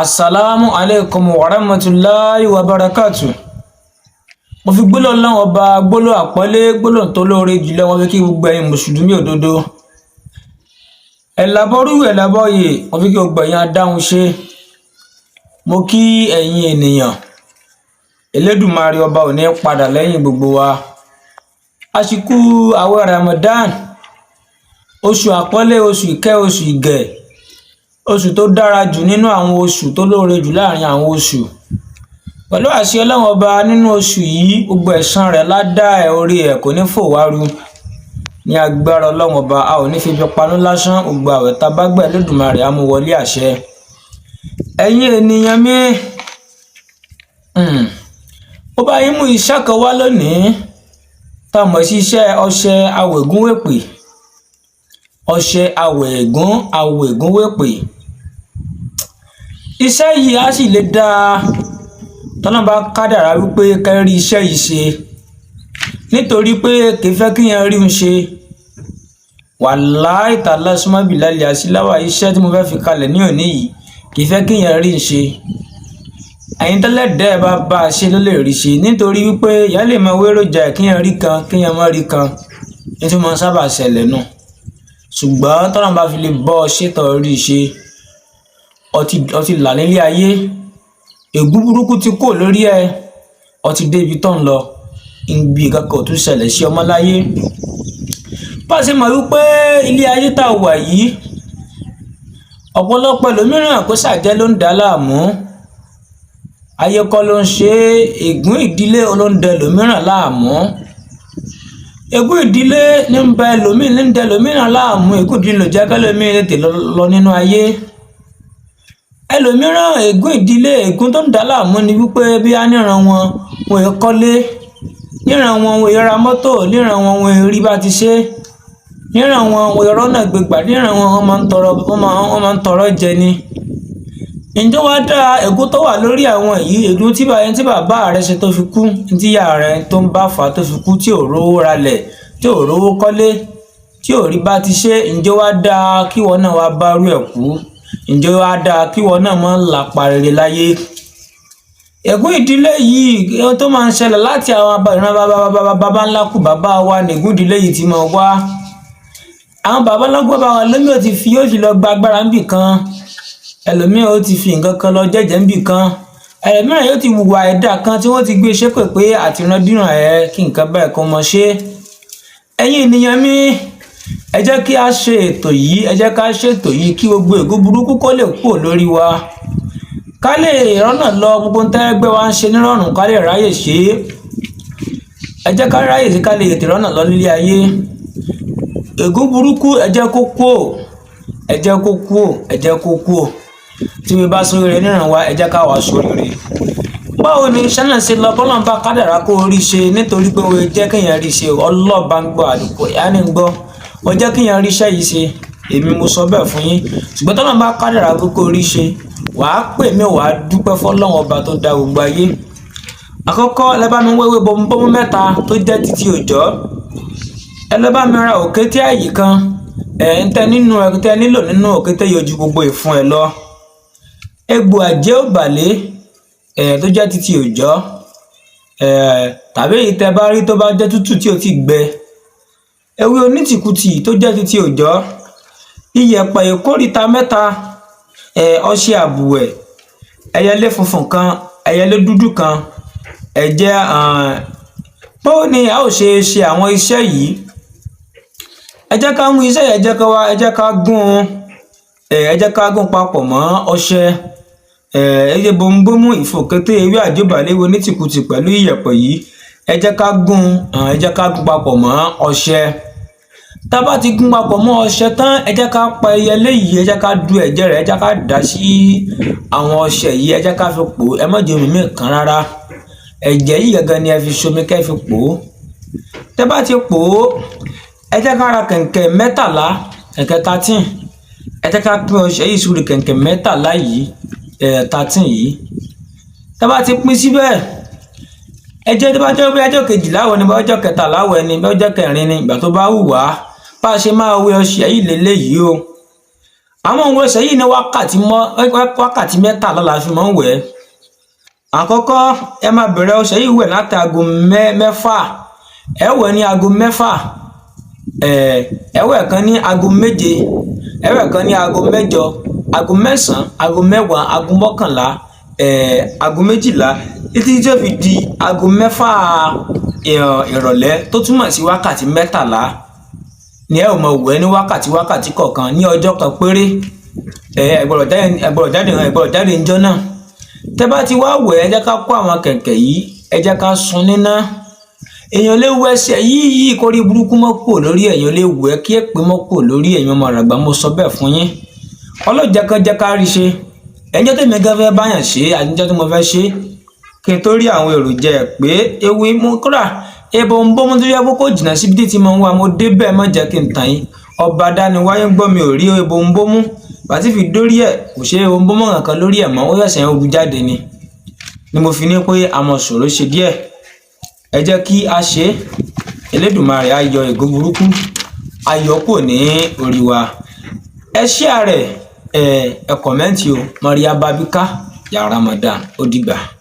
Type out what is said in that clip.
Assalamu alaikum wa rahmatullahi wa barakatuh. Mo fi gbólóhùn Ọlọ́run ọba gbólóhùn àpọ́nlé gbólóhùn tó lóore jùlọ wọ́n fi kí gbogbo ẹ̀yin mùsùlùmí òdodo. Ẹ̀làbọ́rú ẹ̀làbọ́yè wọ́n fi kí gbogbo ẹ̀yin adáhùn ṣe. Mo kí ẹ̀yin ènìyàn. Elédùmarè ọba ò ní padà lẹ́yìn gbogbo wa. Àsìkò àwẹ̀ Ramadan. Oṣù àpọ́nlé, oṣù ìkẹ́, oṣù ìgẹ̀. Oṣù tó dára jù nínú àwọn oṣù tó lóore jù láàrin àwọn oṣù. Pẹ̀lú àṣẹ Ọlọ́run ọba nínú oṣù yìí gbogbo ẹ̀san rẹ̀ ládá ẹ̀ orí ẹ̀ kò ní fò wáru. Ní agbára Ọlọ́run ọba a ò ní fi fi panú lásán gbogbo àwẹ̀ tá bá gbà Elédùmarè á mú wọlé àṣẹ. Ẹ̀yin ènìyàn mi, ó bá yín mú iṣẹ́ kan wá lónìí tá mọ̀ sí iṣẹ́ ọṣẹ awẹ̀gún wèpè. Ọṣẹ awẹ̀gún wèpè. Iṣẹ́ yìí á sì lè dáa tọ́nà bá kádàrá wípé kẹ́rí iṣẹ́ yìí ṣe nítorí pé kì í fẹ́ kí yẹn rí un ṣe. Wàláhì tàláhì súnmọ́ bíláhì àsíláwà iṣẹ́ tí mo fẹ́ fi kalẹ̀ ní òní yìí kì í fẹ́ kí yẹn rí un ṣe. Ẹ̀yin tẹ́lẹ̀ dẹ́ bá bá a ṣe ló lè rí ṣe nítorí wípé ìyá lè máa wéròjà kí yẹn rí kan kí yẹn má rí kan nítorí mo sábà ṣẹlẹ̀ nù. Ṣùgbọ́n tọ́nà bá fi lè bọ́ ọ ṣètò rí ṣe ọtí là nílé ayé. Ègún burúkú ti kó lórí ẹ ọtí dé ibi tó ń lọ ibi kankan ò tún ṣẹlẹ̀ sí ọmọ láyé. Bá a ṣe mọ̀ wípé ilé ayé tá a wà yìí ọ̀pọ̀lọpọ̀ ẹlòmíràn kó ṣàjẹ́ ló ń dá láàmú. Ayé kọ́ ló ń ṣe ègún ìdílé ló ń dẹ ẹlòmíràn láàmú. Ègún ìdílé ní ń bẹ ẹlòmíràn láàmú. Ègún ìdílé ló jẹ́ kẹ́lòmíràn tètè lọ nínú ayé. Ẹlòmíràn ègún ìdílé ègún tó ń dá láàmú ni wípé bí a níran wọn wọn è kọ́lé, níran wọn wọn è ra mọ́tò, níran wọn wọn è rí bá ti ṣe, níran wọn wọn è rọ́nà gbégbà, níran wọn wọn máa ń tọrọ jẹ ni. Ǹjẹ́ wàá dá ègún tó wà lórí àwọn yìí ègún tí bàbá rẹ ṣe tó fi kú, tí ìyá rẹ tó ń bá fà tó fi kú, tí ò rówó ralẹ̀, tí ò rówó kọ́lé, tí ò rí bá ti ṣe. Ǹjẹ́ wàá dá kí wọn náà wá bá rú ẹ̀ kú? Ǹjẹ́ wàá dá kí wọn náà máa ń lapa rere láyé? Ègún ìdílé yìí tó máa ń ṣẹlẹ̀ láti àwọn ìran bàbá ńlá kù bàbá wa ní ègún ìdílé yìí ti máa wá. Àwọn bàbá ńlá kù bàbá wa lómi ò ti fi yóò fi lọ gba agbára níbì kan, ẹlòmíràn ó ti fi nǹkan kan lọ jẹ́jẹ́ níbì kan, ẹlòmíràn yóò ti hùwà ẹ̀dá kan tí wọ́n ti gbé ṣépè pé àtìrandíran ẹ̀ kí nǹkan bẹ́ẹ̀ kó mọ ṣe. Ẹ̀yin ènìyàn mi, ẹ jẹ́ kí a ṣe ètò yìí kí gbogbo ègún burúkú kó lè kúrò lórí wa, ká lè rọ́nà lọ gbogbo ń tẹ́gbẹ́ wa ń ṣe nírọ̀rùn, ká lè ráyè ṣe. Ẹ jẹ́ ká ráyè sí ká lè tètè rọ́nà lọ nílé ayé. Ègún burúkú ẹ jẹ́ kó kúrò. Tí mi bá sórí rẹ̀ níran wa ẹ jẹ́ ká wá sórí rẹ̀. Báwo ni iṣẹ́ náà ṣe lọ bọ́lá ń bá kádàrá kó rí ṣe nítorí pé ó jẹ́ kéèyàn rí ṣe ọlọ́ọ̀bá ń gbọ́ àdúgbò ìyá ní ń gbọ́. Ó jẹ́ kéèyàn rí iṣẹ́ yìí ṣe èmi mo sọ bẹ́ẹ̀ fún yín. Ṣùgbọ́n tọ́lá ń bá kádàrá kó rí ṣe wàá pè mí wàá dúpẹ́ fọ́lọ́run ọba tó dá gbogbo ayé. Àkọ́kọ́ ẹ bá mi wéwé bọ́mú mẹ́ta tó jẹ́ títí òjọ́. Ẹ lọ bá mi ra òkété àyè kan ń tẹ nílò nínú òkété yìí ojú gbogbo ìfun ẹ lọ. Egbò àjẹ́ òbàlé tó jẹ́ títí òjọ́ tàbí ìtẹ́ bá rí tó bá jẹ́ tútù tí ó ti gbẹ. Ewé onítìkùtì tó jẹ́ títí òjọ́. Iyẹ̀pẹ̀ ìkórìta mẹ́ta. Ọṣẹ àbùwẹ̀. Ẹyẹlé funfun kan, ẹyẹlé dúdú kan. Ẹ̀jẹ̀ báwo ni a ó ṣe àwọn iṣẹ́ yìí? Ẹ jẹ́ ká mú iṣẹ́ yẹn ẹ jẹ́ ká gún papọ̀ mọ́ ọṣẹ. Ẹyẹ bombomu ìfòkété ewé àjẹbàlé onítìkùtì pẹ̀lú iyẹ̀pẹ̀ yìí ẹ jẹ́ ká gún papọ̀ mọ́ ọṣẹ. Tá bá ti gún papọ̀ mọ́ ọṣẹ tán ẹ jẹ́ ká pa ẹyẹlé yìí, ẹ jẹ́ ká du ẹ̀jẹ̀ rẹ̀, ẹ jẹ́ ká dà sí àwọn ọṣẹ yìí, ẹ jẹ́ ká fi pò. Ẹ má jẹ omi mi kan rárá. Ẹ̀jẹ̀ yìí gangan ni ẹ fi ṣomi kẹ́ fi pò. Tẹ́ bá ti pò ẹ jẹ́ ká ra kẹ̀ǹkẹ̀ mẹ́tàlá, kẹ̀ǹkẹ̀ 13. Ẹ jẹ́ ká pín ọṣẹ yìí sórí kẹ̀ǹkẹ̀ mẹ́tàlá yìí 13 yìí. Tẹ́ bá ti pín síbẹ̀ ẹ jẹ́ tó bá jẹ́ pé ọjọ́ 12 wẹ̀ ni bá ọjọ́ 13 wẹ̀ ni bá ọjọ́ 4 ni ìgbà tó bá wù wá bá ṣe máa wé ọṣẹ yìí lélẹ́yìí o. àwọn ohun ẹsẹ̀ yìí ní wákàtí 13 la fi máa ń wẹ̀. Àkọ́kọ́ ẹ máa bẹ̀rẹ̀ ọṣẹ yìí wẹ̀ láti aago 6, ẹ wẹ̀ ní aago 6, ẹ wẹ̀ kan ní aago 7, ẹ wẹ̀ kan ní aago 8, aago 9, aago 10, aago 11, aago 12 títí tí ó fi di aago 6 ìrọ̀lẹ́ tó túmọ̀ sí wákàtí 13 ni ẹ ò máa wẹ̀ ní wákàtí kọ̀ọ̀kan ní ọjọ́ kan péré. Ẹ gbọ́dọ̀ jáde níjọ́ náà. Tẹ́ bá ti wá wẹ̀, ẹ jẹ́ ká kó àwọn kẹ̀kẹ́ yìí, ẹ jẹ́ ká sun níná. Èèyàn lè wẹ̀ ẹsẹ̀ yìí kórí burúkú mọ́ kúrò lórí èèyàn lè wẹ̀ kí èpè mọ́ kúrò lórí èèyàn ọmọ àràgbà, mo sọ bẹ́ẹ̀ fún yín. Ọlọ́jẹ́ kan jẹ́ ká rí ṣe. Ẹjọ́ tèmi gan fẹ́ báyàn ṣe àtijọ́ tí mo fẹ́ ṣe kí n tó rí àwọn èròjà ẹ̀ pé ewé mú kúrà ebo ń bọ́ mú tó yẹ kó jìnnà síbi tí mo ń wá mo dé bẹ́ẹ̀ má jẹ́ kí n tàn yín. Ọba dáni wáyé ń gbọ́ mi ò rí ebo ń bọ́ mú bàtí fi dórí ẹ̀ kò ṣe ebo ń bọ́ mọ́ kankan lórí ẹ̀ mọ́ ó yẹ̀sẹ̀ ń ogun jáde ni mo fi ní pé àmọ́ sọ̀rọ̀ ṣe díẹ̀. Ẹ jẹ́ kí a ṣe Elédùmarè á yọ ègún burúkú ayọ̀ kò ní orí wa. Ẹ share rẹ̀ ẹ kọ̀mẹ́ǹtì o. Maria Babika ya Ramadan ó dìgbà.